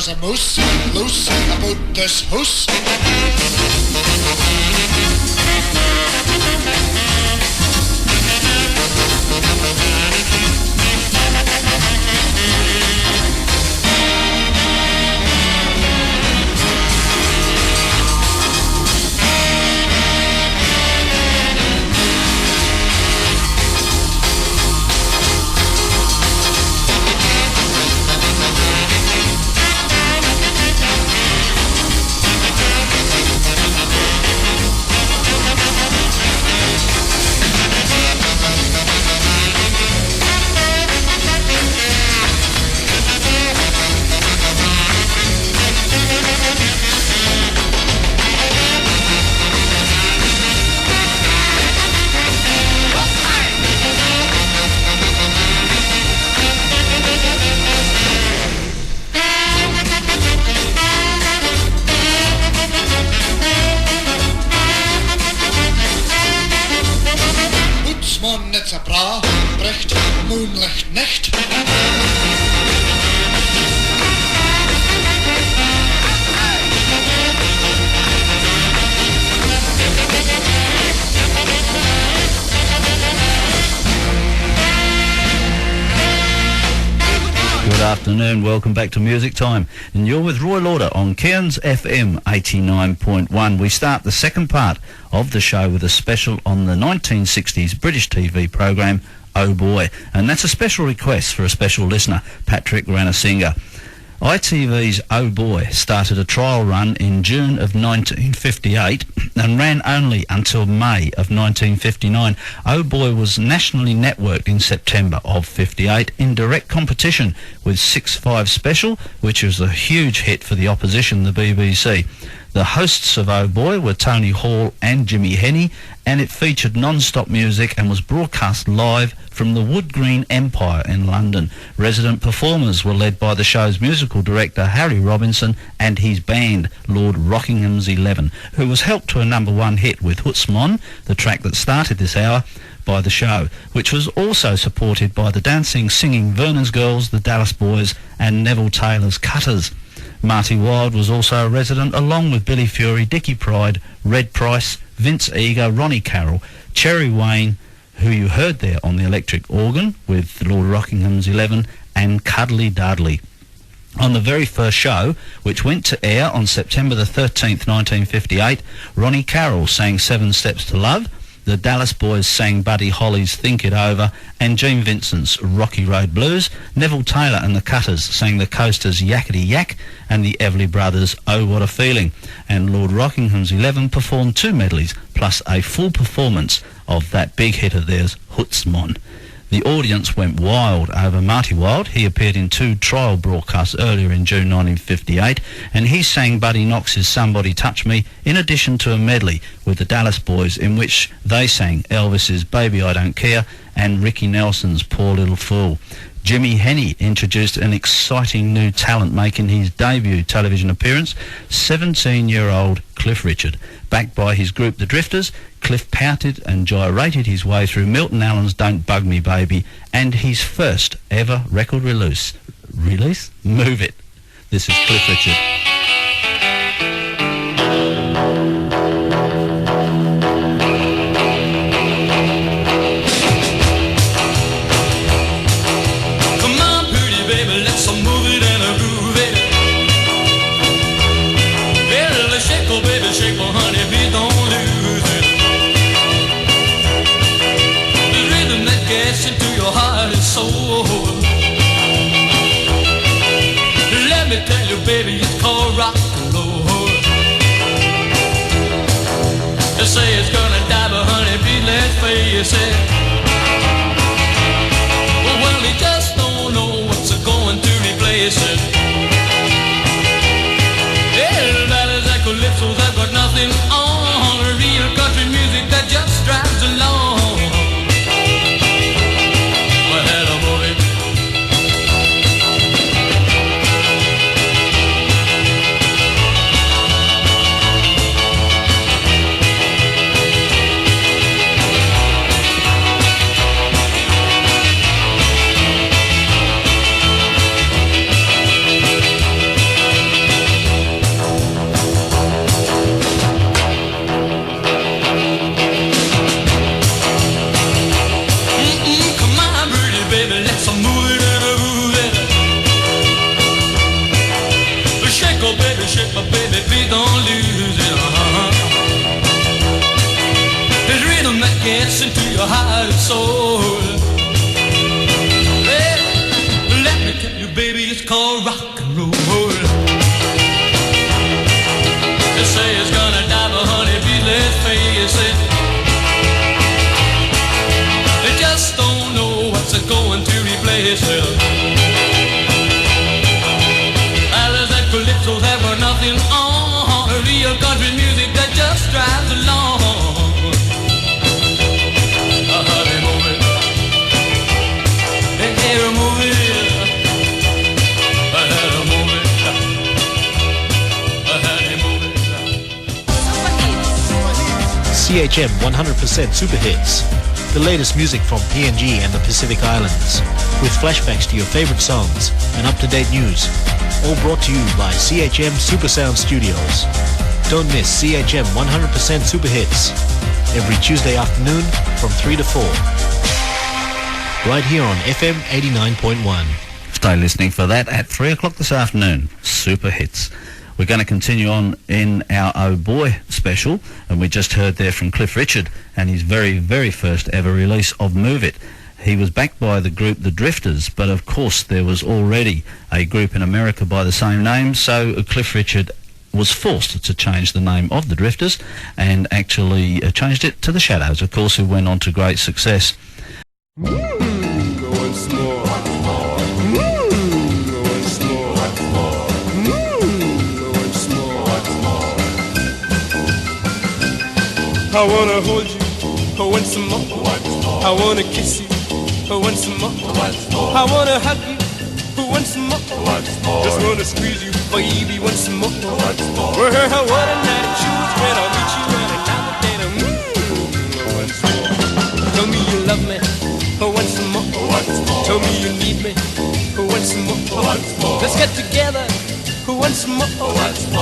there's a moose loose about this house. It's a bra, brecht, moonlicht nicht. Good afternoon, welcome back to Music Time, and you're with Roy Lauder on Cairns FM 89.1. We start the second part of the show with a special on the 1960s British TV program Oh Boy, and that's a special request for a special listener, Patrick Ranasinger. ITV's Oh Boy started a trial run in June of 1958 and ran only until May of 1959. Oh Boy was nationally networked in September of 58 in direct competition with 6-5 Special, which was a huge hit for the opposition, the BBC. The hosts of Oh Boy were Tony Hall and Jimmy Henney, and it featured non-stop music and was broadcast live from the Wood Green Empire in London. Resident performers were led by the show's musical director Harry Robinson and his band Lord Rockingham's 11, who was helped to a #1 hit with Hutsmon, the track that started this hour, by the show, which was also supported by the dancing, singing Vernon's Girls, the Dallas Boys and Neville Taylor's Cutters. Marty Wilde was also a resident, along with Billy Fury, Dickie Pride, Red Price, Vince Eager, Ronnie Carroll, Cherry Wayne, who you heard there on the electric organ with Lord Rockingham's 11, and Cuddly Dudley. On the very first show, which went to air on September the 13th, 1958, Ronnie Carroll sang 7 Steps to Love, the Dallas Boys sang Buddy Holly's Think It Over, and Gene Vincent's Rocky Road Blues. Neville Taylor and the Cutters sang the Coasters' Yakety Yak, and the Everly Brothers' Oh What a Feeling. And Lord Rockingham's 11 performed 2 medleys, plus a full performance of that big hit of theirs, Hutsmon. The audience went wild over Marty Wilde. He appeared in 2 trial broadcasts earlier in June 1958, and he sang Buddy Knox's Somebody Touch Me, in addition to a medley with the Dallas Boys in which they sang Elvis's Baby I Don't Care and Ricky Nelson's Poor Little Fool. Jimmy Henney introduced an exciting new talent making his debut television appearance, 17-year-old Cliff Richard. Backed by his group The Drifters, Cliff pouted and gyrated his way through Milton Allen's Don't Bug Me Baby and his first ever record release, Move It. This is Cliff Richard. Into your heart and soul. Let me tell you, baby, it's called rock and roll. They say it's gonna die, but honey, please let's face it. Well, we just don't know what's going to replace it. Everybody's like calypsos, I've got nothing on. Real country music that just drives along. baby, shake my baby, please don't lose it. There's rhythm that gets into your heart and soul. Well, let me tell you, baby, it's called rock and roll. They say it's gonna die, but honey, please let's face it. They just don't know what's going to replace it. Ballads and calypsos have got nothing on. Real country music that just drives along. Honey, move it. Hey, hey, move it. CHM 100% Super Hits. The latest music from PNG and the Pacific Islands, with flashbacks to your favorite songs and up-to-date news. All brought to you by CHM Super Sound Studios. Don't miss CHM 100% Super Hits every Tuesday afternoon from 3 to 4. Right here on FM 89.1. Stay listening for that at 3 o'clock this afternoon. Super Hits. We're going to continue on in our Oh Boy special, and we just heard there from Cliff Richard and his very, very first ever release of Move It. He was backed by the group The Drifters, but of course there was already a group in America by the same name, so Cliff Richard was forced to change the name of The Drifters and actually changed it to The Shadows, of course, who went on to great success. I wanna hold you, once more. I wanna kiss you, once more. I wanna hug you, once more. Just wanna squeeze you, baby, once more. Well, what a night, choose when I'll meet you at another date. Once more. Tell me you love me, once more. Tell me you need me, once more. Let's get together. Once more,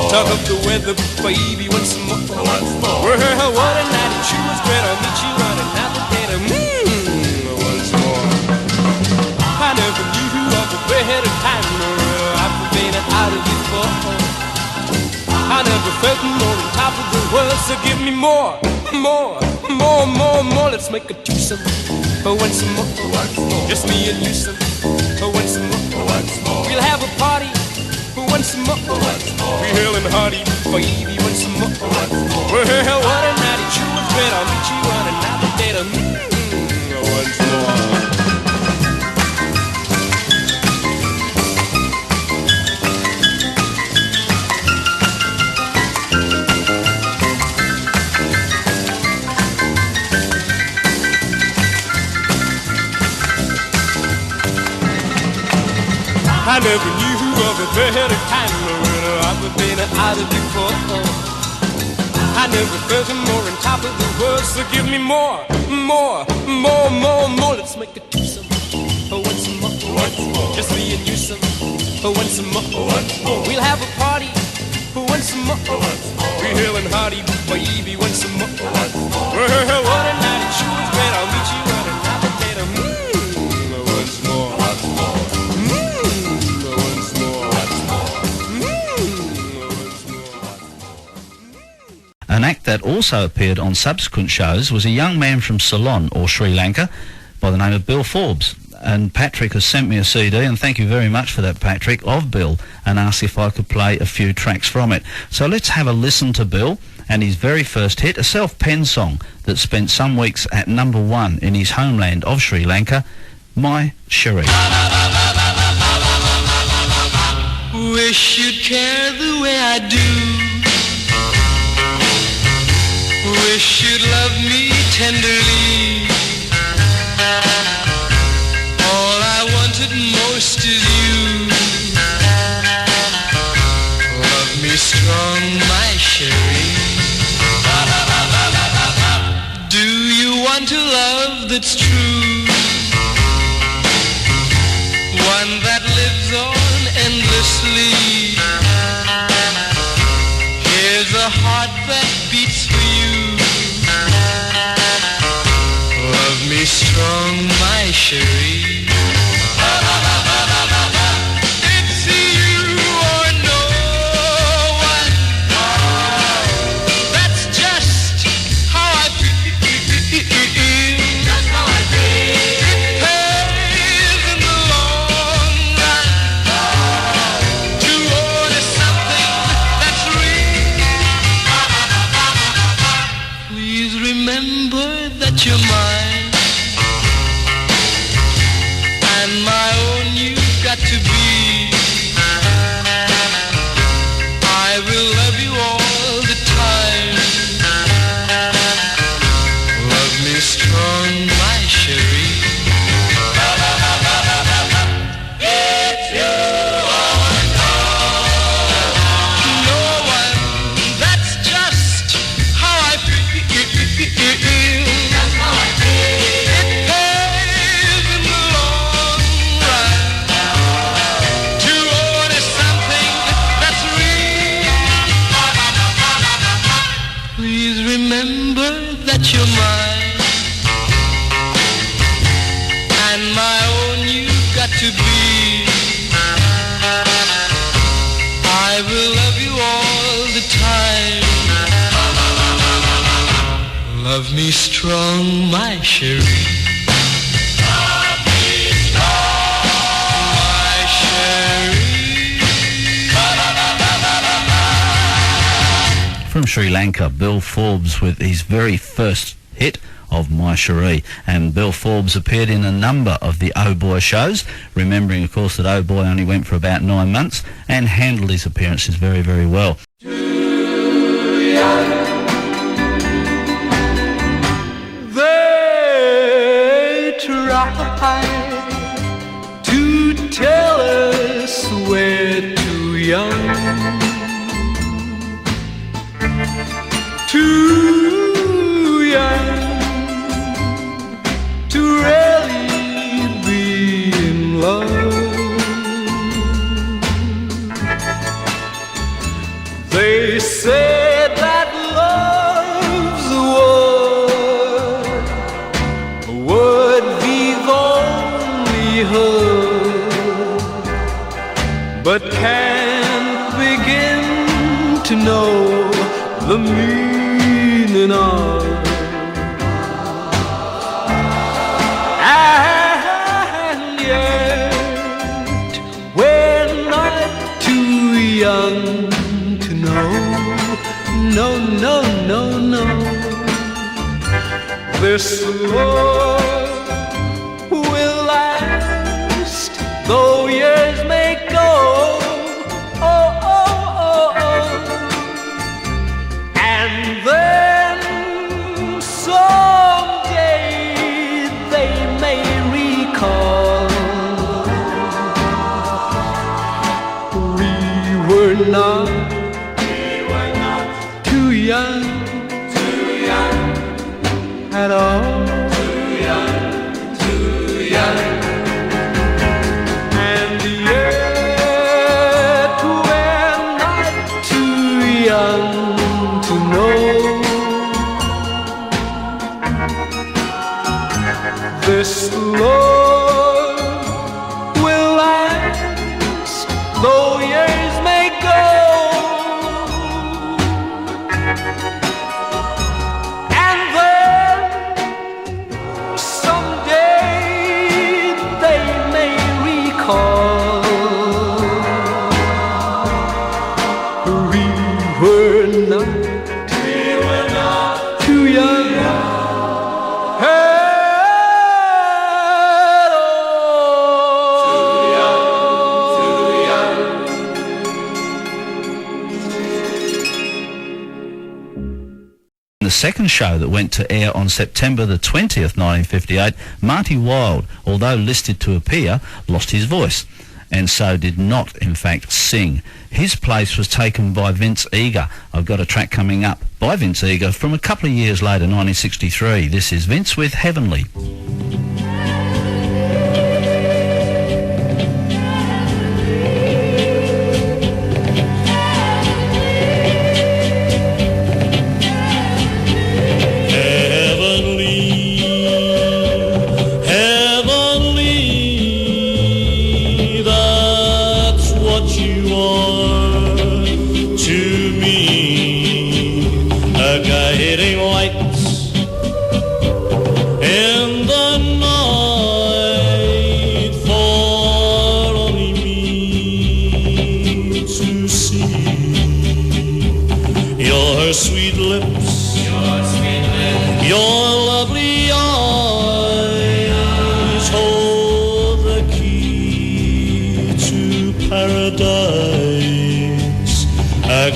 talk of the weather, baby, once more. Well, what a night it sure was great. I'll meet you on another date. Once more. I never knew you of a way ahead of time. I've been out of before. I never felt more on top of the world. So give me more. Let's make a twosome. Once more, just me and you some. Once more, we'll have a party. Once more, we hailing hardy, baby, once more. Well, what a night it sure was great. I'll meet you on another date. Once more. I never knew of a better kind of I've been out of before. I never felt more on top of the world. So give me more. Let's make a twosome. Once more, just me and you some. Once more, we'll have a party. Once more, we're hailing hardy, baby. Once more. Well, what a night it sure was great. I'll meet you on another date. Once more. An act that also appeared on subsequent shows was a young man from Ceylon, or Sri Lanka, by the name of Bill Forbes. And Patrick has sent me a CD, and thank you very much for that, Patrick, of Bill, and asked if I could play a few tracks from it. So let's have a listen to Bill and his very first hit, a self-penned song that spent some weeks at #1 in his homeland of Sri Lanka, My Cherie. Wish you'd care the way I do. Wish you'd love me tenderly. All I wanted most is you. Love me strong, my Cherie. Do you want a love that's true? One that lives on endlessly. Here's a heart that beats for you. Love me strong, my Cherie. It's you or no that you're mine, and my own you've got to be. I will love you all the time. Love me strong, my chérie. Love me strong, my chérie. From Sri Lanka, Bill Forbes with his very first hit of My Cherie. And Bill Forbes appeared in a number of the Oh Boy shows, remembering, of course, that Oh Boy only went for about 9 months, and handled his appearances very, very well. They try to tell us we're too young, too young to really be in love. They said that love's a word we've only heard, but can't begin to know the meaning of. And yet we're not too young to know. No, no, no, no. This love will last, though years may go. Oh, oh, oh, oh. And then someday they may recall we were not too young at all. And yet we're not too young to know. This love will last, though years may go. And then someday they may recall we were not too young at all. The second show that went to air on September the 20th, 1958, Marty Wilde, although listed to appear, lost his voice, and so did not, in fact, sing. His place was taken by Vince Eager. I've got a track coming up by Vince Eager from a couple of years later, 1963. This is Vince with Heavenly.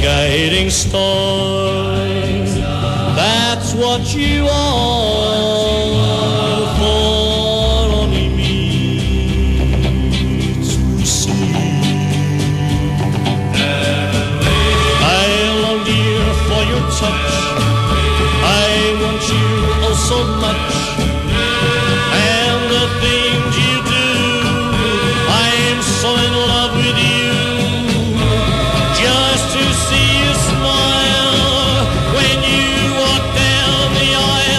Guiding star, that's what you are for only me to see. I long, dear, for your touch. I want you oh so much, and the things you do, I'm so in love with you. Just to see you smile when you walk down the aisle.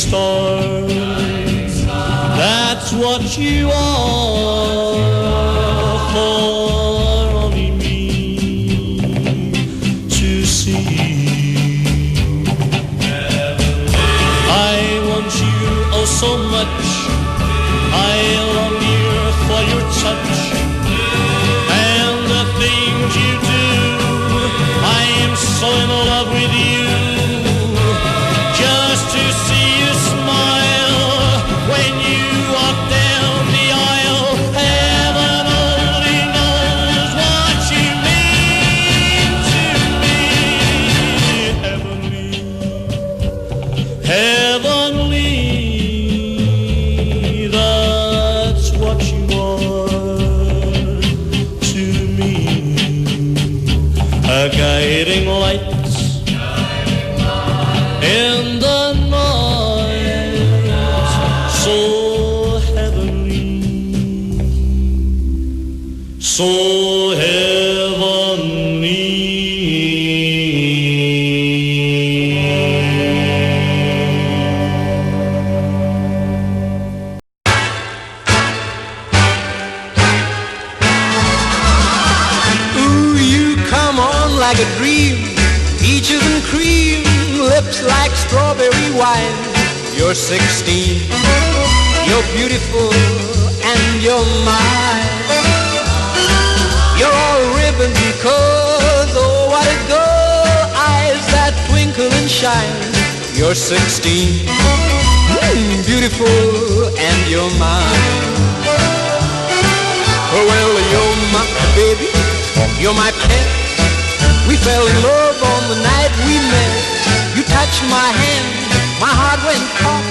star. That's what you are for only me to see. I want you oh so much. I long here for your touch and the things you do. I am so in love with you. Just to see you smile when you walk down the aisle. Heaven only knows what you mean to me. Heavenly, heavenly, that's what you are to me. A guiding light in the night, so heavenly, so heavenly. Ooh, you come on like a dream, peaches and cream, lips like strawberry wine. You're 16, you're beautiful, and you're mine. You're all ribbons because, oh, what a girl, eyes that twinkle and shine. You're 16, beautiful, and you're mine. Oh, well, you're my baby, you're my pet. We fell in love on the night we met. You touched my hand, my heart went pop.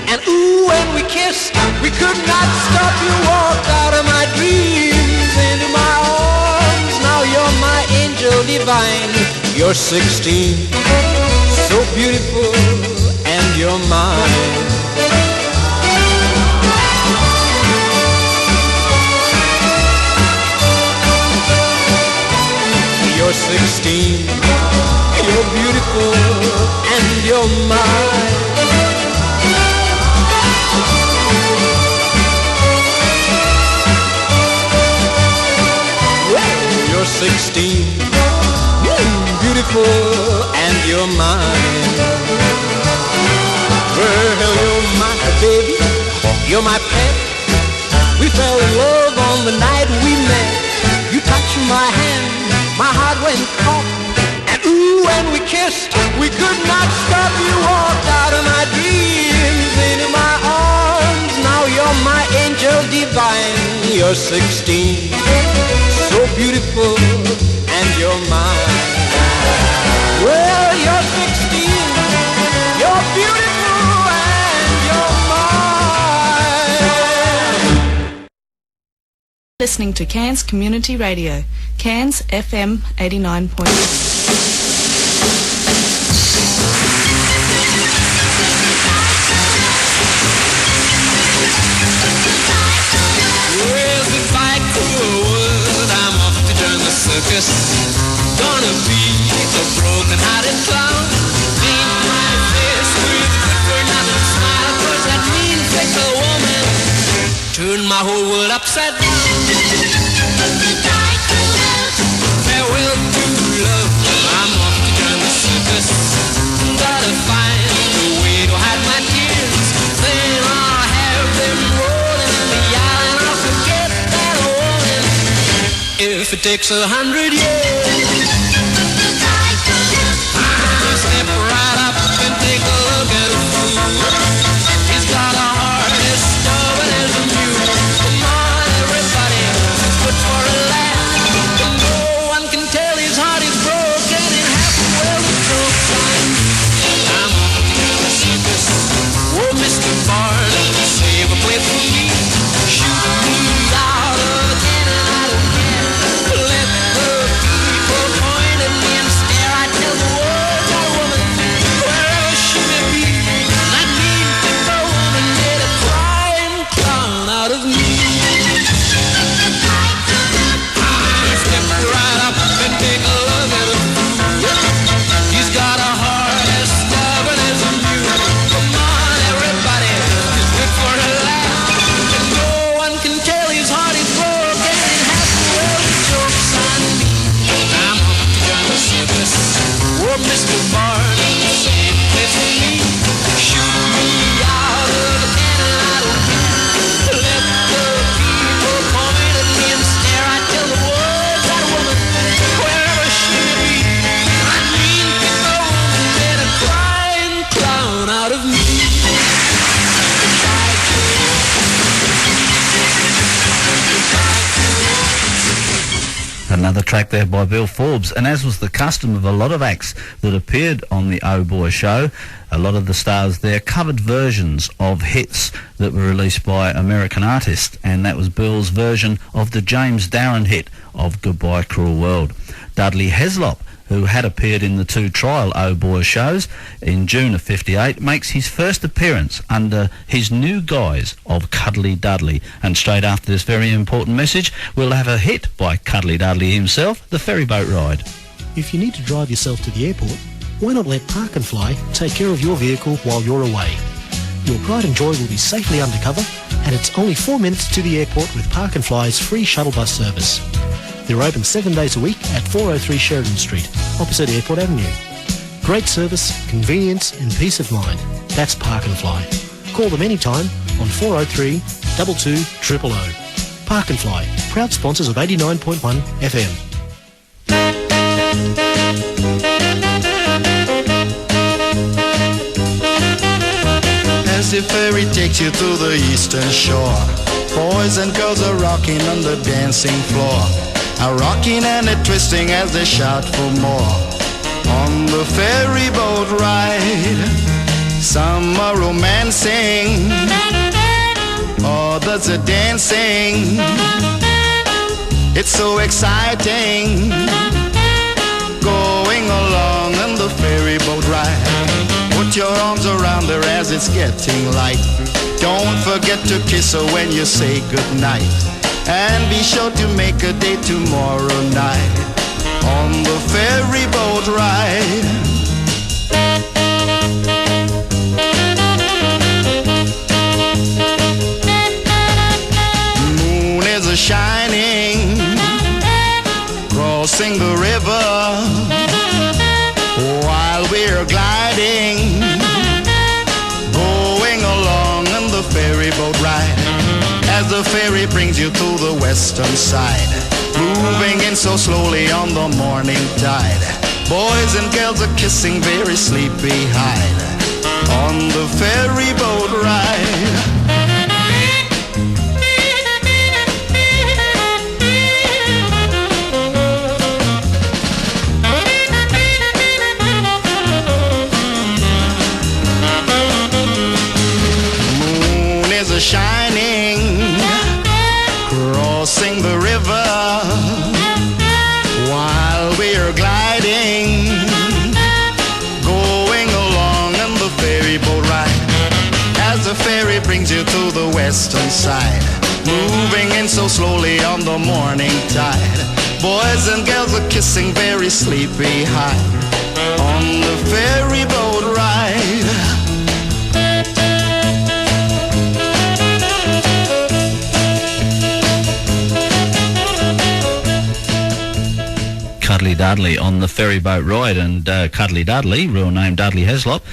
And ooh, when we kissed, we could not stop. You walked out of my dreams into my arms. Now you're my angel divine. You're 16, so beautiful, and you're mine. You're 16, you're beautiful, and you're mine. Well, you're 16, beautiful, and you're mine. Well, you're my baby, you're my pet. We fell in love on the night we met. You touched my hand, my heart went pop. And ooh, when we kissed, we could not stop. You walked out of my dreams into my arms. Now you're my angel divine. You're 16, so beautiful, and you're mine. Well, you're 16, you're beautiful, and you're mine. Listening to Cairns Community Radio, Cairns FM 89.1. Well, goodbye, cruel world, I'm off to join the circus. Gonna be a broken-hearted clown. Paint my face with good-for-nothing smile, 'cause that mean fickle woman turned my whole world upside down. Farewell to love, I'm off to join the circus. Gotta find a way to hide my tears. Then I'll have them rolling in the eye, and I'll forget that warning if it takes 100 years. Step right up and take a look at a fool. He's got a heart as stubborn as a mule. Come on, everybody, good for a laugh. No one can tell his heart is broken in half. Well, the joke's fine. I'm off to the circus. Oh, Mr. Bard, save a place for me. Shoot me out again and I don't care. Let the people point Another track there by Bill Forbes, and as was the custom of a lot of acts that appeared on the Oh Boy show, a lot of the stars there covered versions of hits that were released by American artists, and that was Bill's version of the James Darren hit of Goodbye Cruel World. Dudley Heslop, who had appeared in the two trial Oh Boy shows in June of '58, makes his first appearance under his new guise of Cuddly Dudley. And straight after this very important message, we'll have a hit by Cuddly Dudley himself, The Ferry Boat Ride. If you need to drive yourself to the airport, why not let Park and Fly take care of your vehicle while you're away? Your pride and joy will be safely undercover, and it's only 4 minutes to the airport with Park and Fly's free shuttle bus service. They're open 7 days a week at 403 Sheridan Street, opposite Airport Avenue. Great service, convenience and peace of mind. That's Park and Fly. Call them anytime on 403 22 000. Park and Fly, proud sponsors of 89.1 FM. As the ferry takes you to the eastern shore, boys and girls are rocking on the dancing floor, are rocking and a twisting as they shout for more. On the ferry boat ride, some are romancing, others are dancing. It's so exciting, going along on the ferry boat ride. Put your arms around her as it's getting light. Don't forget to kiss her when you say goodnight. And be sure to make a date tomorrow night on the ferry boat ride. Moon is a shining, crossing the river, while we're gliding, going along on the ferry boat ride. As the ferry brings you to the western side, moving in so slowly on the morning tide. Boys and girls are kissing very sleepy-eyed on the ferry boat ride. Moon is a shining, crossing the river, while we're gliding, going along on the ferry boat ride. As the ferry brings you to the western side, moving in so slowly on the morning tide. Boys and girls are kissing very sleepy-eyed on the ferry boat ride. Cuddly Dudley on the ferry boat ride, and Cuddly Dudley, real name Dudley Heslop,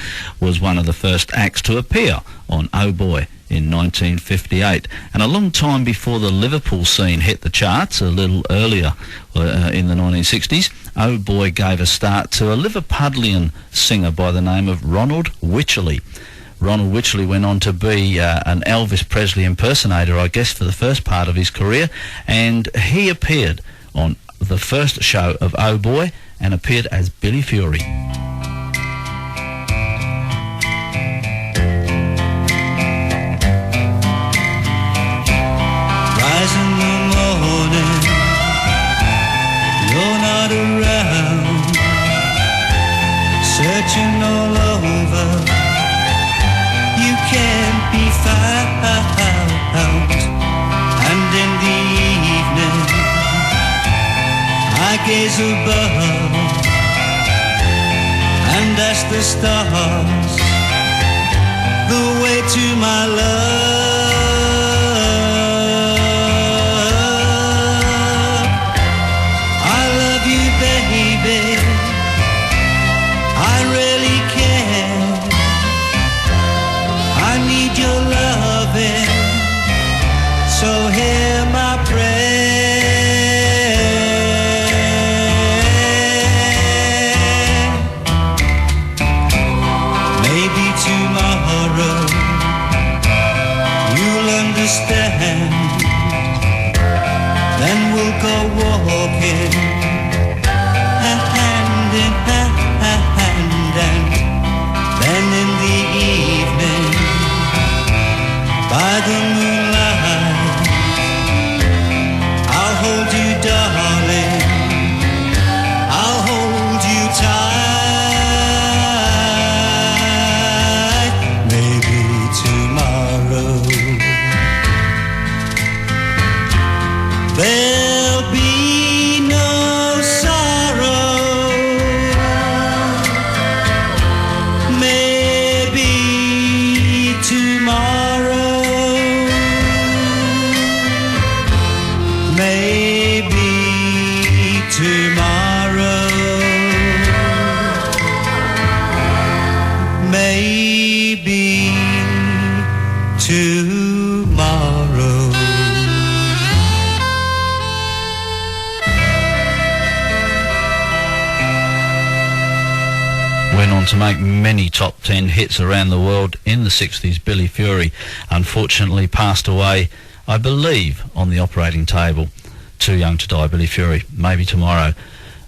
was one of the first acts to appear on Oh Boy in 1958, and a long time before the Liverpool scene hit the charts, a little earlier in the 1960s, Oh Boy gave a start to a Liverpudlian singer by the name of Ronald Wycherley. Ronald Wycherley went on to be an Elvis Presley impersonator, I guess, for the first part of his career, and he appeared on the first show of Oh Boy and appeared as Billy Fury. Rise in the morning, you're not around, searching all over, you can't be found. And in the evening, I gaze above and ask the stars the way to my love. I love you, baby, I really care. I need your loving, so hear my prayer. then we'll go walking hand in hand, and then in the evening by the moonlight I'll hold you, darling, I'll hold you tight. Maybe tomorrow there'll be no sorrow. Maybe tomorrow, maybe tomorrow, maybe tomorrow. Went on to make many top 10 hits around the world in the 60s. Billy Fury unfortunately passed away, I believe, on the operating table. Too young to die, Billy Fury. Maybe tomorrow.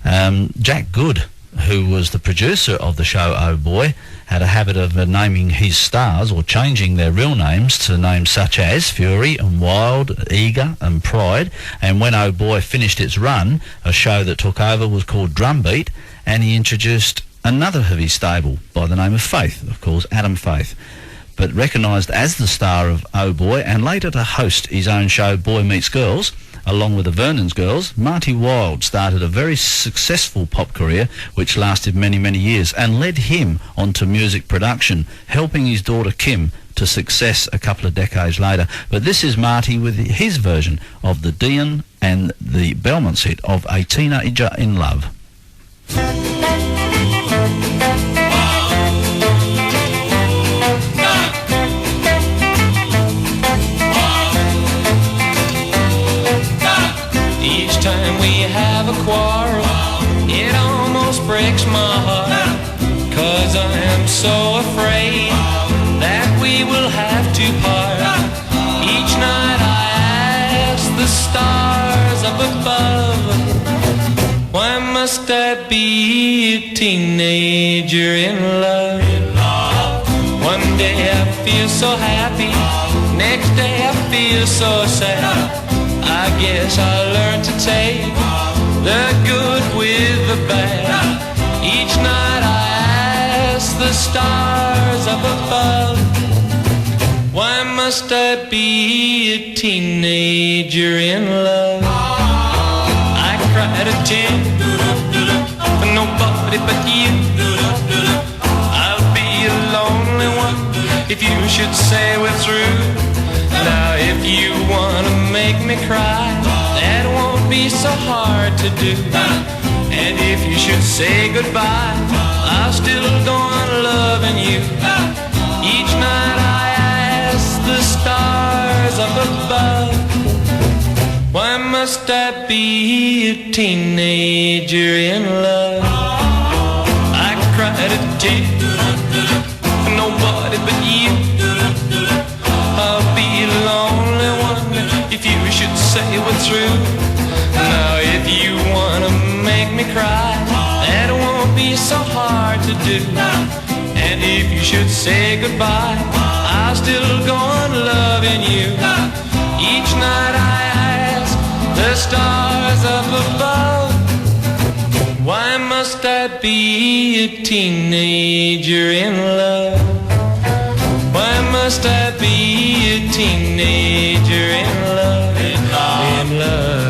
Jack Good, who was the producer of the show Oh Boy, had a habit of naming his stars or changing their real names to names such as Fury and Wild, Eager and Pride. And when Oh Boy finished its run, a show that took over was called Drumbeat, and he introduced another of his stable by the name of Faith, of course, Adam Faith. But recognised as the star of Oh Boy and later to host his own show Boy Meets Girls, along with the Vernon's Girls, Marty Wilde started a very successful pop career which lasted many, many years and led him onto music production, helping his daughter Kim to success a couple of decades later. But this is Marty with his version of the Dion and the Belmonts hit of A Teenager in Love. Each time we have a quarrel, it almost breaks my heart, 'cause I am so afraid that we will have to part. Each night I ask the stars up above, why must I be a teenager in love? One day I feel so happy, next day I feel so sad. I guess I learned to take the good with the bad. Each night I ask the stars up above, why must I be a teenager in love? I cried a tear for nobody but you. I'll be a lonely one if you should say we're through. Now if you wanna make me cry, that won't be so hard to do. And if you should say goodbye, I'll still go on loving you. Each night I ask the stars up above, why must I be a teenager in love? I cried a tear for nobody but you. I'll be a lonely one if you should say we're through. Now if you wanna make me cry, that won't be so hard to do. And if you should say goodbye, I'll still go on loving you. Each night I ask the stars up above, why must I be a teenager in love? Why must I be a teenager in love, in love?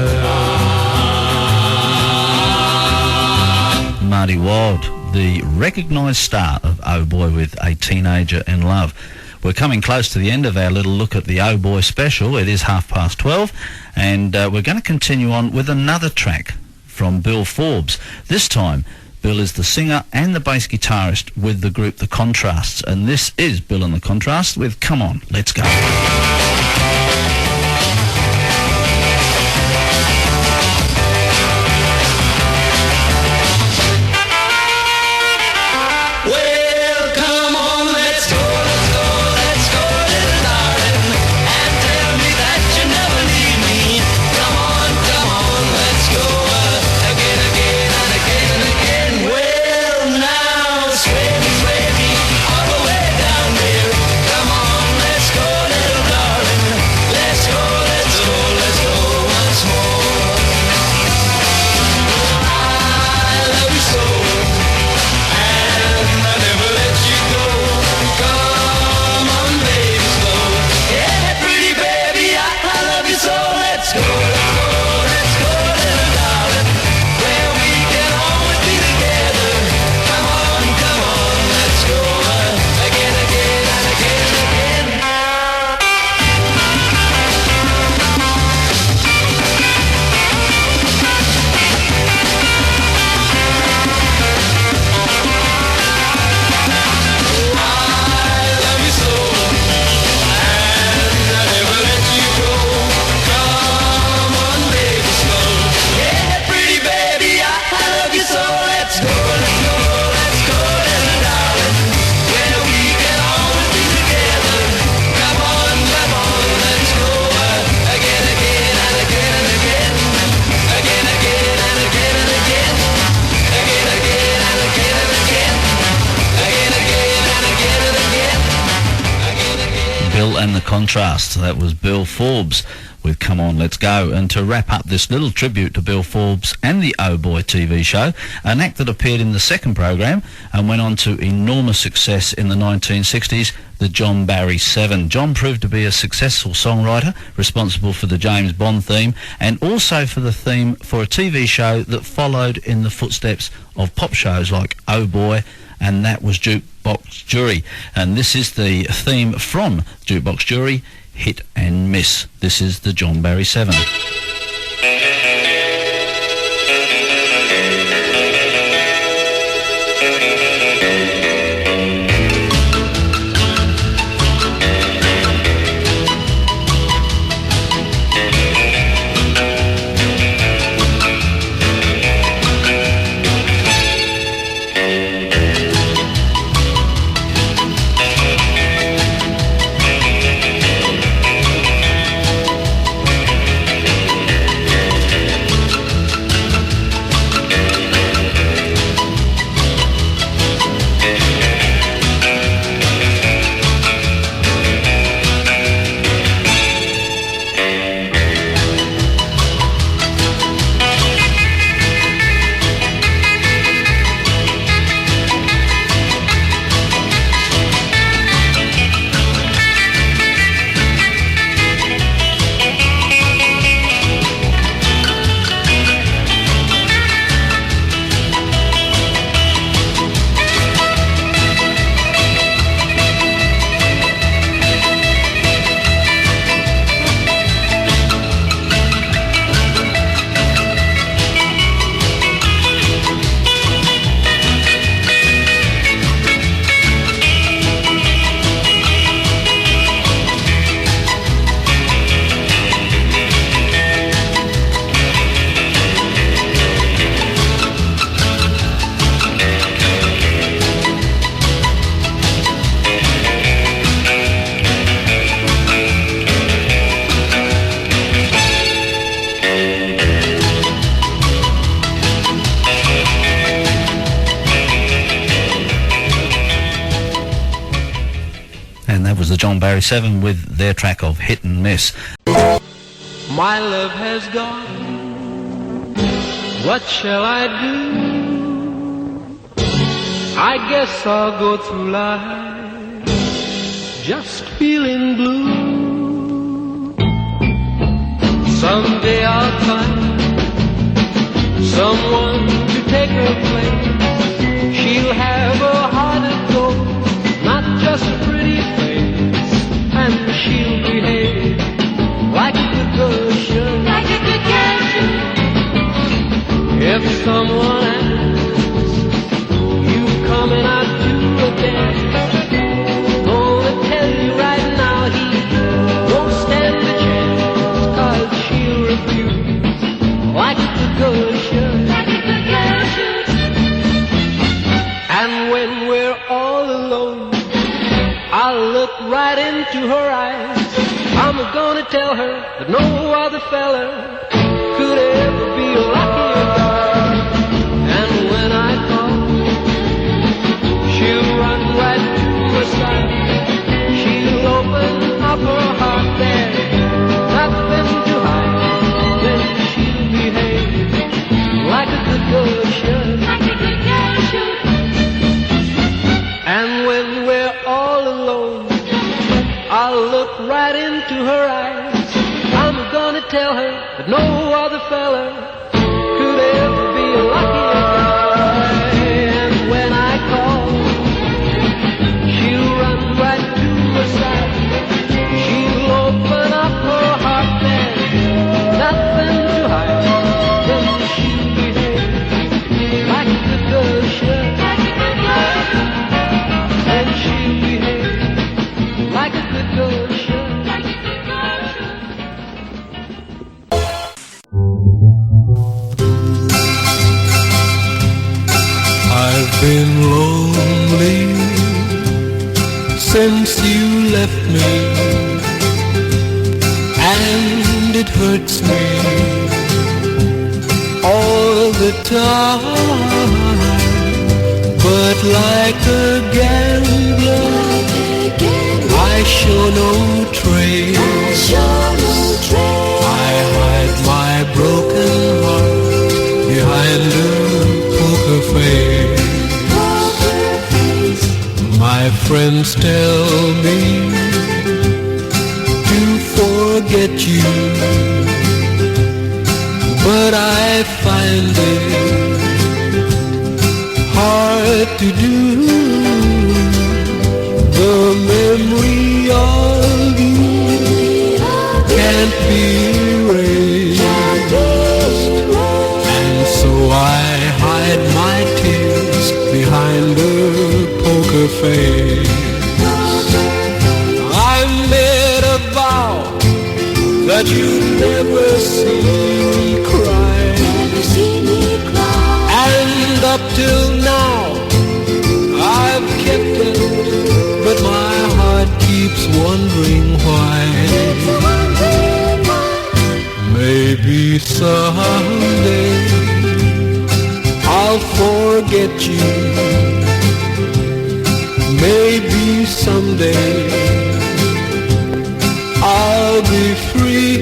Marty Wilde, the recognised star of Oh Boy with A Teenager in Love. We're coming close to the end of our little look at the Oh Boy special. It is 12:30, and we're going to continue on with another track from Bill Forbes. This time, Bill is the singer and the bass guitarist with the group The Contrasts, and this is Bill and the Contrasts with Come On, Let's Go. Well, come on, let's go, let's go, let's go, little darling, and tell me that you never leave me. Come on, darling. Bill and the Contrast. That was Bill Forbes with Come On, Let's Go. And to wrap up this little tribute to Bill Forbes and the Oh Boy TV show, an act that appeared in the second program and went on to enormous success in the 1960s, the John Barry 7. John proved to be a successful songwriter, responsible for the James Bond theme and also for the theme for a TV show that followed in the footsteps of pop shows like Oh Boy, and that was Jukebox Jury. And this is the theme from Jukebox Jury, Hit and Miss. This is the John Barry 7. The John Barry 7 with their track of Hit and Miss. My love has gone. What shall I do? I guess I'll go through life just feeling blue. Someday I'll find someone to take her place. She'll have a heart of gold, not just a pretty face. And she'll behave like a good girl should. Like a good girl should. If someone asks you coming out to a dance, gonna tell you right now he won't stand a chance, 'cause she'll refuse like a good girl should. Like a good girl should. And when we're all alone, I'll look right into her eyes. I'm gonna tell her that no other fella could ever be like you. And when I call, she'll run right to my side. She'll open up her heart there, nothing to hide. Then she'll behave like a good girl should. Like a good girl should. And when we're all alone, I'll look right into her eyes. I'm gonna tell her that no other fella could ever be a luckier guy. And when I call, she'll run right to her side. She'll open up her heart, there's nothing to hide. Then she'll behave like a good girl should. Then she'll behave like a good girl should. I've been lonely since you left me, and it hurts me all the time. But like a gambler, I show no trace. I hide my broken heart behind a poker face. My friends tell me to forget you, but I find it hard to do. The memory of you can't be erased, and so I hide my tears behind a poker face. I made a vow that you'd never see me cry, and up till now I've kept it, but my heart keeps wondering why. Maybe someday I'll forget you. Maybe someday I'll be free.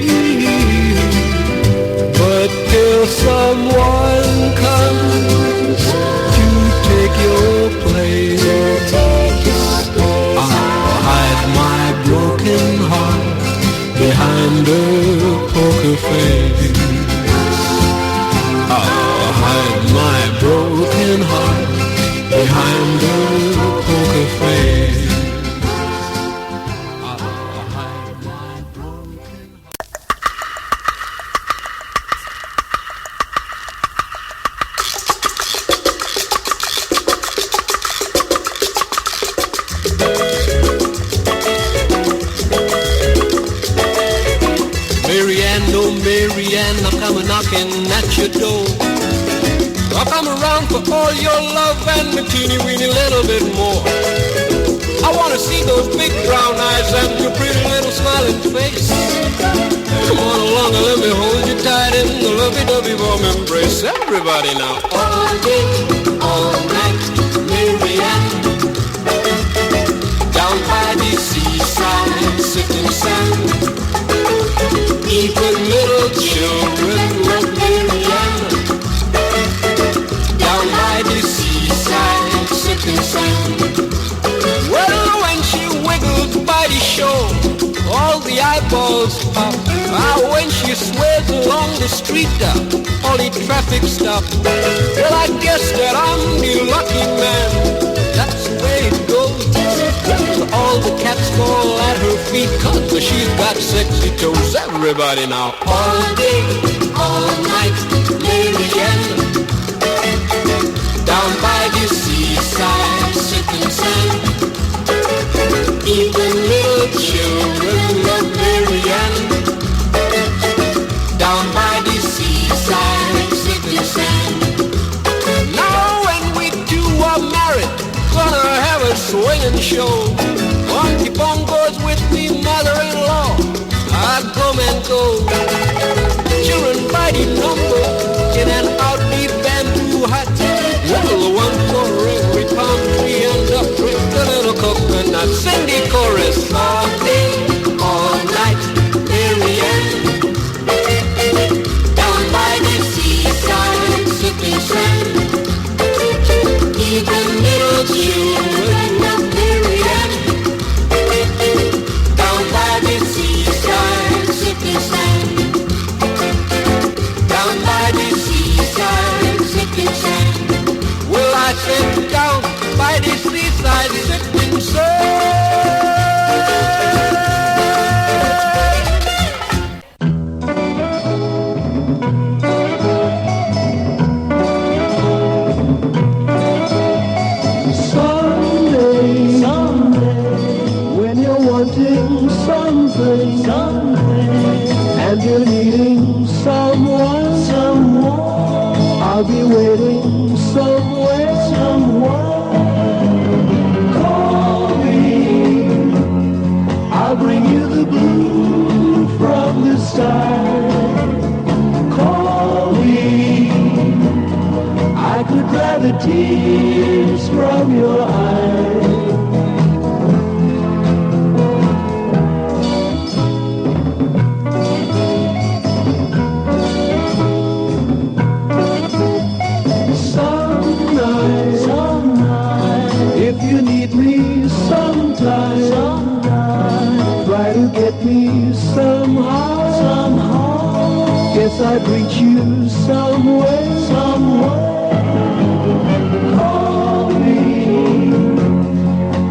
But till someone comes to take your place, I'll hide my broken heart behind a poker face. I'll hide my broken heart behind a poker face. I'll hide my broken heart. Marianne, oh Marianne, I'm coming knocking at your door. I'll come around for all your love and a teeny weeny little bit more. I wanna see those big brown eyes and your pretty little smiling face. Come on along and let me hold you tight in the lovey-dovey warm embrace. Everybody now. All day, all night, Marianne, down by the seaside, sitting sand. Even little children love Marianne, down by the seaside, sipping sand. Well, when she wiggles by the shore, all the eyeballs pop. When she sways along the street, all the traffic stop. Well, I guess that I'm the lucky man. That's the way it goes. All the cats fall at her feet 'cause she's got sexy toes. Everybody now. All day, all night, Marianne, down by the seaside, sipping sand. Even little children love Marianne, down by the seaside, sipping sand. Now when we two are married, gonna have a swinging show. Monkey bongos with me mother-in-law, I come and go. Children by the number, in and out the bamboo hut. Little one for every palm tree and a prick, a little coconut. Sing the chorus. All day, all night, Marianne, down by the seaside, sipping sand. Even little children love Marianne, down by the seaside, sipping sand. sit down by the seaside sipping sun. When you're wanting something, and you're needing someone, I'll be waiting somewhere, Call me, I'll bring you the blue from the sky. Call me, I could dry the tears from your eyes. If you need me sometime, try to get me somehow. Guess I'd reach you somewhere. Call me,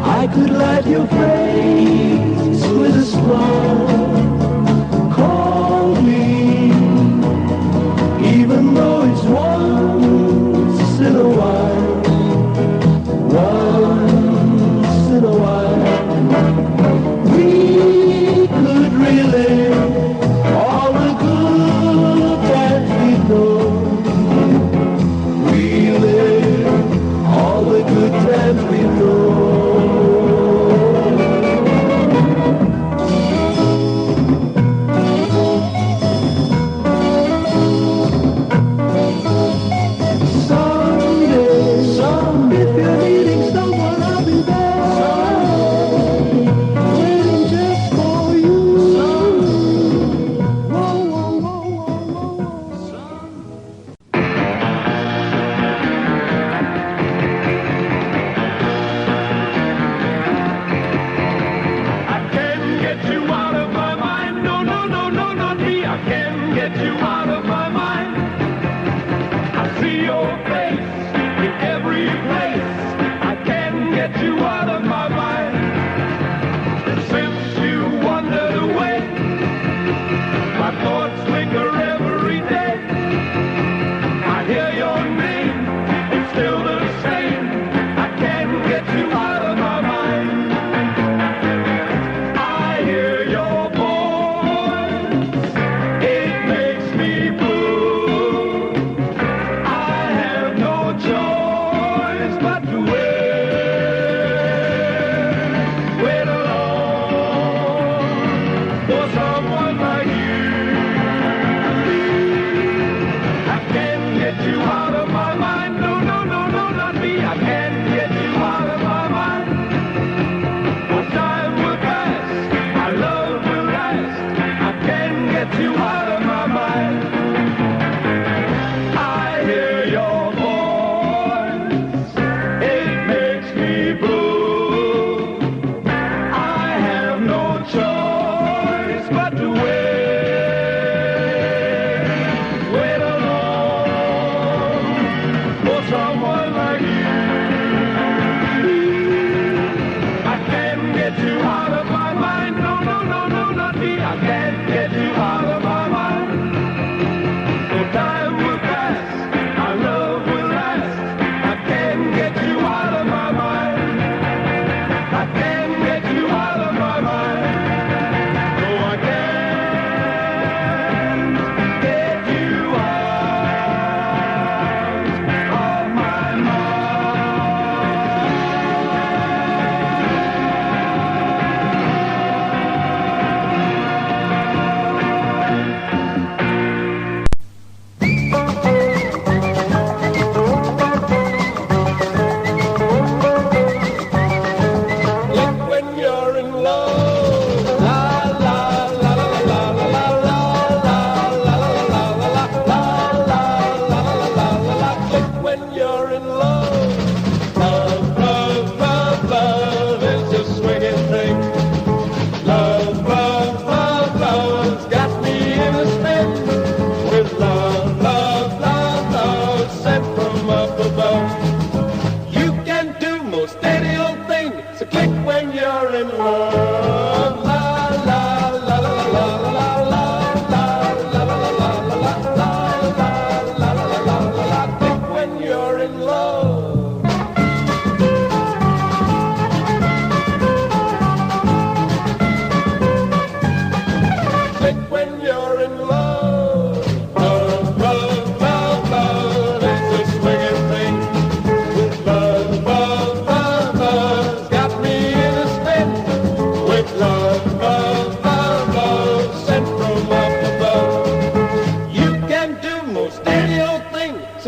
I could light your face with a smile. Call me, even though it's once in a while. Once in a while, we could relive all the good that we know. Relive all the good times we know.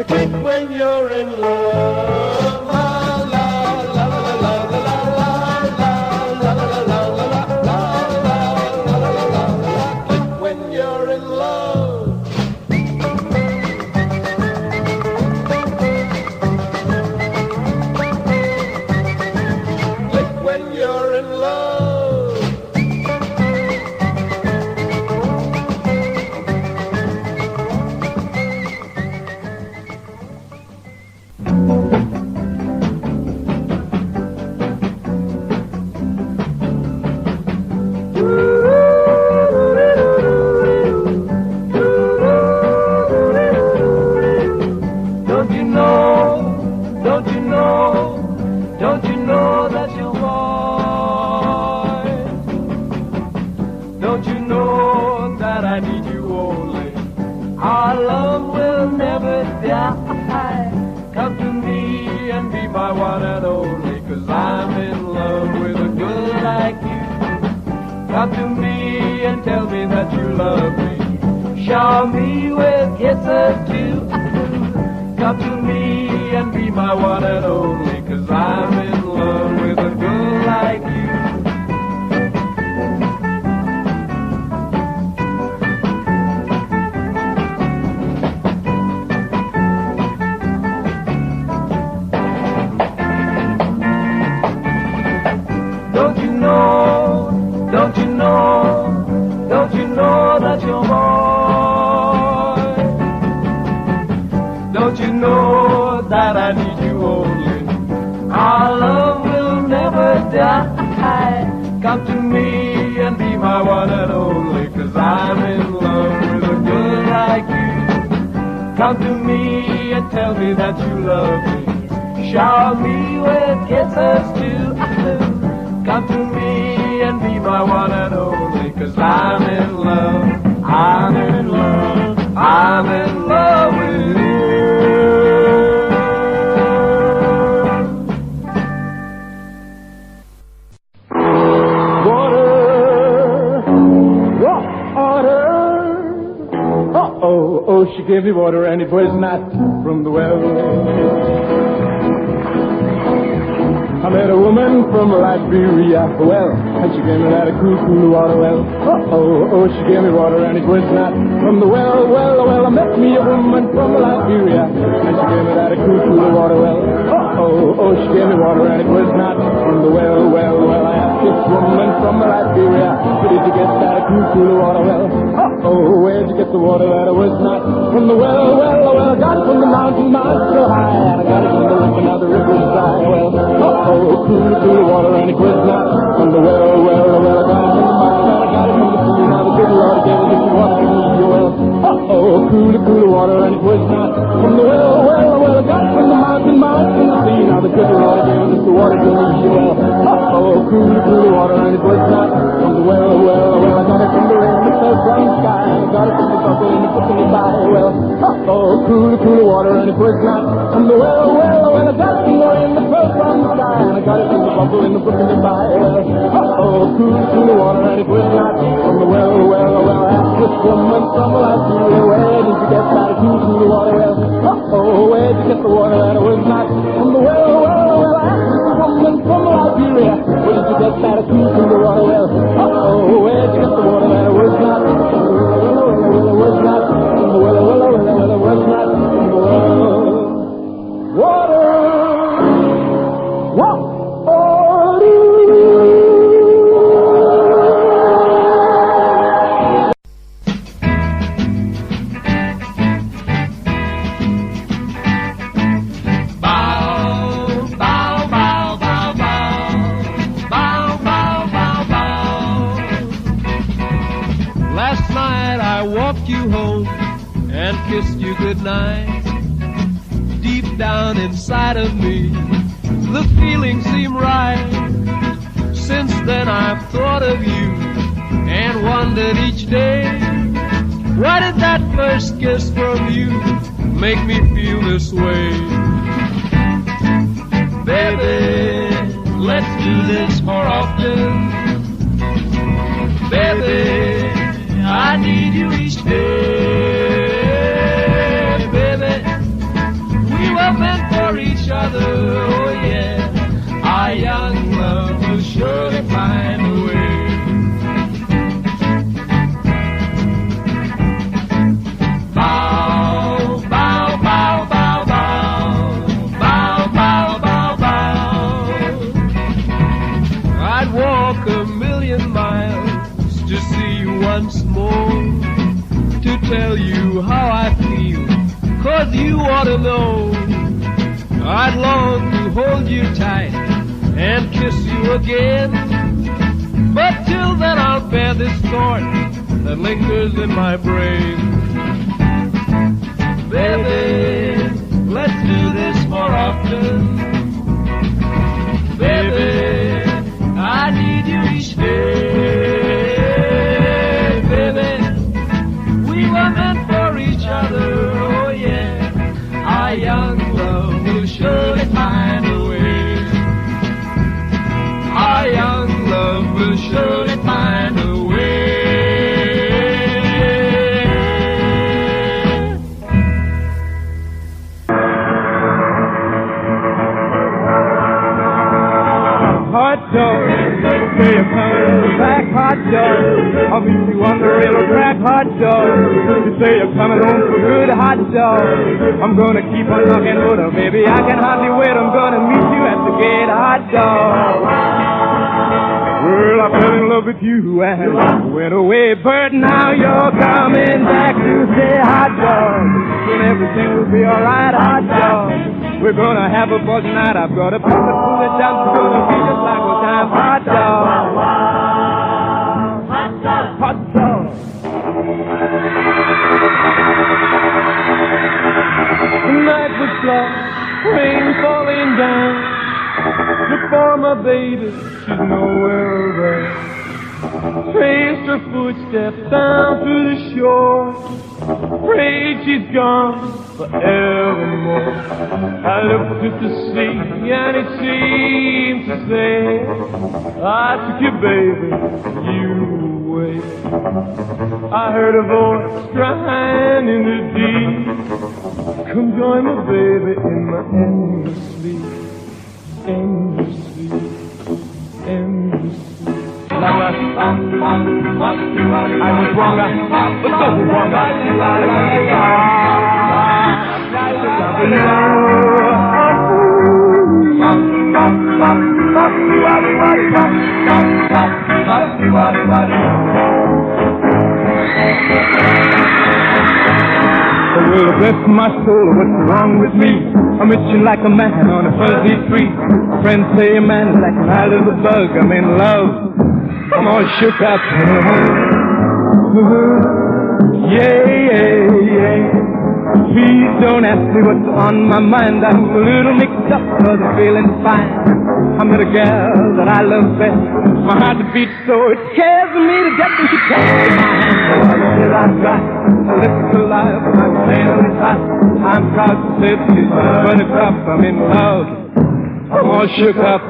click when you're in love. La la la la la la la la la la la la la. Click when you're in love. Click when you're in love. Don't you know, don't you know, don't you know that you're mine? Don't you know that I need you only? Our love will never die. Come to me and be my one and only, 'cause I'm in love with a girl like you. Come to me and tell me that you love me. Shower me with kisses too. Come to me and be my one and only, 'cause I'm in love with a girl like you. Don't you know, don't you know, don't you know that you're mine? Don't you know that I need you only? Our love will never die. Come to me and be my one and only, 'cause I'm in love with a girl like you. Come to me and tell me that you love me. Shower me with kisses too. Come to me and be my one and only, 'cause I'm in love, I'm in love, I'm in love with you. Water, water. Uh-oh, oh, she gave me water and it was not from the well. I met a woman from Liberia, well, and she gave me that cool, cool water well. Uh-oh, oh, she gave me water and it was not from the well, well, well. I met me a woman from Liberia, and she gave me that cool, cool water well. Uh-oh, oh, she gave me water and it was not from the well, well, well. I asked this woman from Liberia, where did you get that cool, cool water well? Uh-oh, where'd you get the water that was not from the well, well, well. I got it from the mountain so high, and I got it from the lake and now the river's dry, well. Uh-oh, cool, cool water and it was not from the well, well, well. I got it from the mountain, I got it from the sea, now the good Lord gave me this water to me, well. Uh-oh, cool, cool water and it was not from the well, well, well. I got it from the mountain, from the sea, now the good Lord gave me this water to me, well. Uh-oh, cool, cool water and it was not from the well, well, well. I got it from the rain that fell from the sky, I got it from the bubble and the brook in the by, well. Uh-oh, cool, cool water and it was not from the well, well, well. I got it from the rain that fell from the sky, I got it from the bubble and the brook in the by, well. Uh-oh, cool, cool water and it was not from the well, well, well. I asked this woman from Liberia, where did you get that cool, cool water well? Uh-oh, where did you get the water that was not from the well, well, well. I asked this woman from Liberia, where did you get that cool, cool water well? Uh-oh, where did you get the water that was not from the well, well, well, was not from the well, well, well, well, was not from the well. Water, water. You home and kissed you goodnight. Deep down inside of me, the feeling seemed right. Since then I've thought of you and wondered each day, why did that first kiss from you make me feel this way? Baby, let's do this more often. Baby, I need you each day, baby. tell you how I feel, 'cause you ought to know. I'd long to hold you tight and kiss you again, but till then I'll bear this thorn that lingers in my brain. Baby, let's do this more often. Baby, I need you each day. Baby, we were meant for each other, oh yeah. Our young love will surely find a way. Our young love will surely find a way. Hot dog, say you're coming back, hot dog. I'll meet you on the railroad track, hot dog. You say you're coming home for good, hot dog. I'm gonna keep on knocking wood, baby, I can hardly wait. I'm gonna meet you at the gate, hot dog. Well, I fell in love with you and went away, but now you're coming back to say hot dog. Soon everything will be alright, hot dog. We're gonna have a buzz tonight. I've got a piece of food that's down to gonna be just like old time, hot dog. Hot dog. Hot dog. The night was black, rain falling down. Look for my baby, she's nowhere around. Traced her footsteps down to the shore. Afraid she's gone forevermore. I looked at the sea and it seemed to say, I took you, baby, you away. I heard a voice crying in the deep, come join me, baby, in my endless sleep. Endless sleep, endless sleep. I was wrong, but so wrong. Well, bless my soul, what's wrong with me? I'm itching like a man on a fuzzy tree. Friends say a man is like an eye of a bug. I'm in love, I'm all shook up. Yeah, yeah, yeah. Please don't ask me what's on my mind. I'm a little mixed up, but I'm feeling fine. I met a girl that I love best. My heart beats so it scares me to death, and she takes my hand. Till I try to live to life, I'm playing on the top. I'm proud to say that she's my buttercup. I'm in love, I'm all shook up.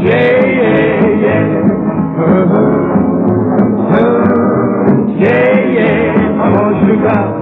Yeah, yeah, yeah. Yeah, yeah, I'm all shook up.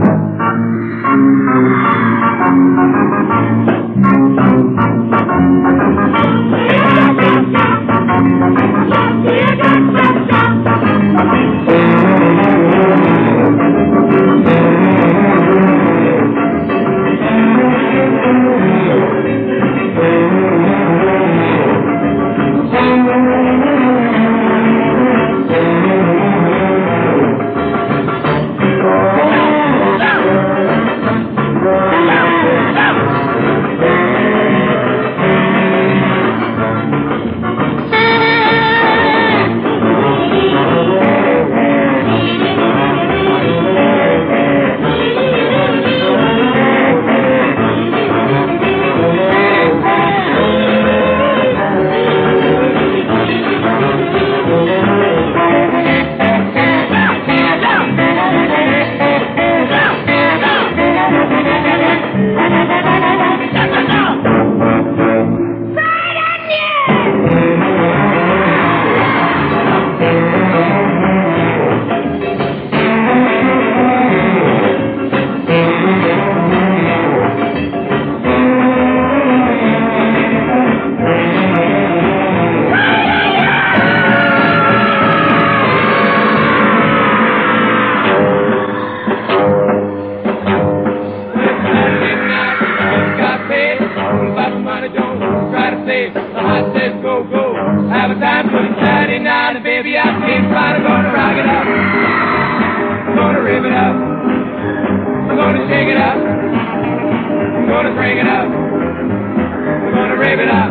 gonna shake it up. We're gonna break it up. We're gonna rave it up.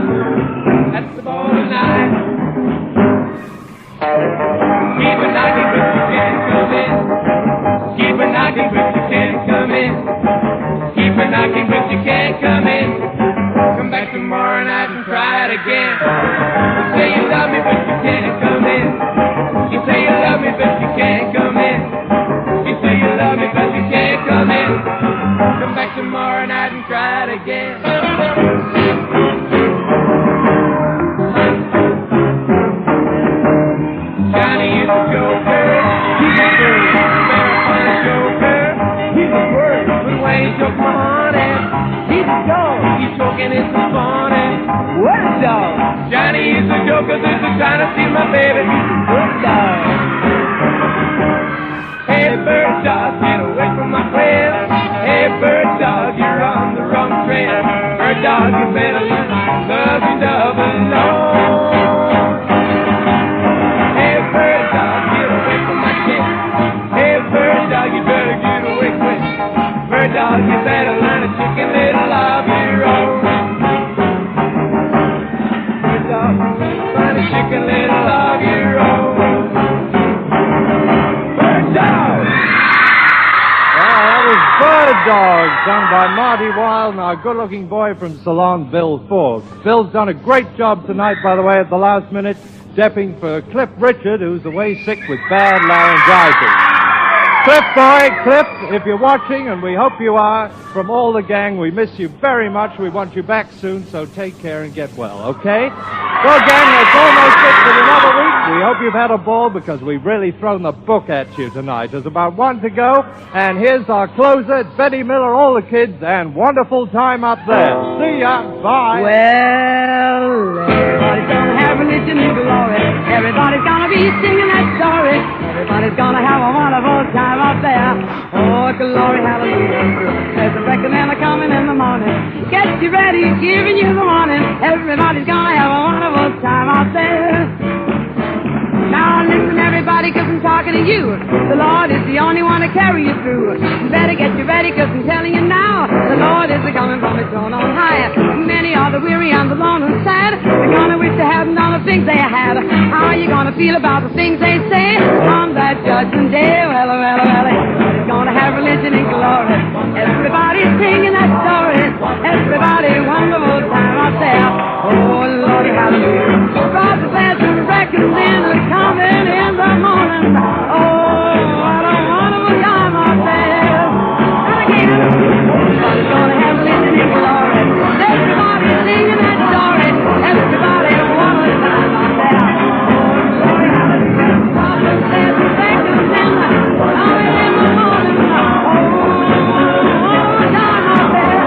That's the ball tonight. Keep a knocking, but you can't come in. Keep a knocking, but you can't come in. Keep a knocking, but you can't come in. Come back tomorrow night and try it again. You say you love me, but you can't come in. You say you love me, but you can't come in. You say you love me, but you can't come in. Come back tomorrow night and try it again. Johnny is a joker. He's a very funny joker. He's a word, but when he chokes my honey, he's a dog. He's choking it so funny. What a dog! Johnny is a joker. This is trying to steal my baby. What a dog! Hey, bird dog, get away from my quail. Hey, bird dog, you're on the wrong trail. Bird dog, you better learn to love your dove alone. Hey, bird dog, get away from my kid. Hey, bird dog, you better get away quick. Bird dog, you better learn a chicken little of your own. Bird dog, learn a chicken little of your own. Bird Dog, sung by Marty Wilde and our good-looking boy from Ceylon, Bill Forbes. Bill's done a great job tonight, by the way, at the last minute, stepping for Cliff Richard, who's away sick with bad laryngitis. Cliff, boy, Cliff, if you're watching, and we hope you are, from all the gang, we miss you very much. We want you back soon, so take care and get well, okay? Well, gang, that's almost it for another week. We hope you've had a ball because we've really thrown the book at you tonight. There's about one to go, and here's our closer. It's Betty Miller, all the kids, and wonderful time up there. See ya. Bye. Well, everybody's gonna have religion and glory. Everybody's gonna be singing that story. Everybody's gonna have a wonderful time up there. Oh, glory, hallelujah. There's a reckoning coming in the morning. Get you ready, giving you the warning. Everybody's gonna have a wonderful time out there. Now listen everybody, 'cause I'm talking to you. The Lord is the only one to carry you through. You better get you ready, 'cause I'm telling you now, the Lord is coming from his throne on high. Many are the weary and the lone and sad. They're gonna wish they hadn't done the things they had. How are you gonna feel about the things they say on that judgment day? Well, everybody's gonna have religion and glory. Everybody's singing that story. Everybody, wonderful time out there. Oh, Lord, hallelujah. God says the reckoning is coming in the morning. Oh, what a wonderful time out there. And again, everybody's gonna have religion and glory. Everybody's singing that story. Everybody, what a time out there. Oh, Lord, hallelujah. God says the reckoning is coming in the morning. Oh, what a time out there.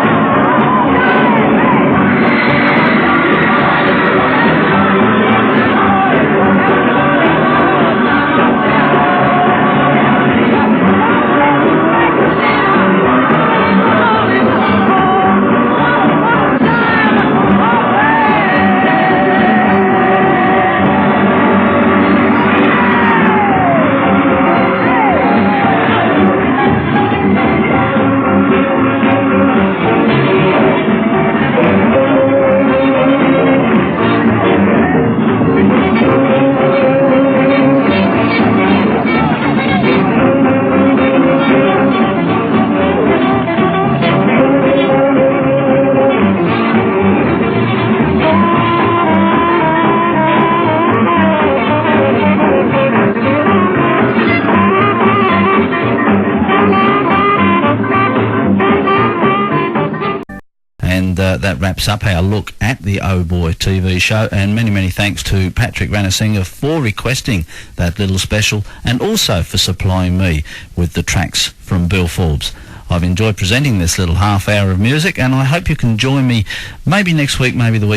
That wraps up our look at the Oh Boy TV show, and many thanks to Patrick Ranasinger for requesting that little special and also for supplying me with the tracks from Bill Forbes. I've enjoyed presenting this little half hour of music, and I hope you can join me maybe next week, maybe the week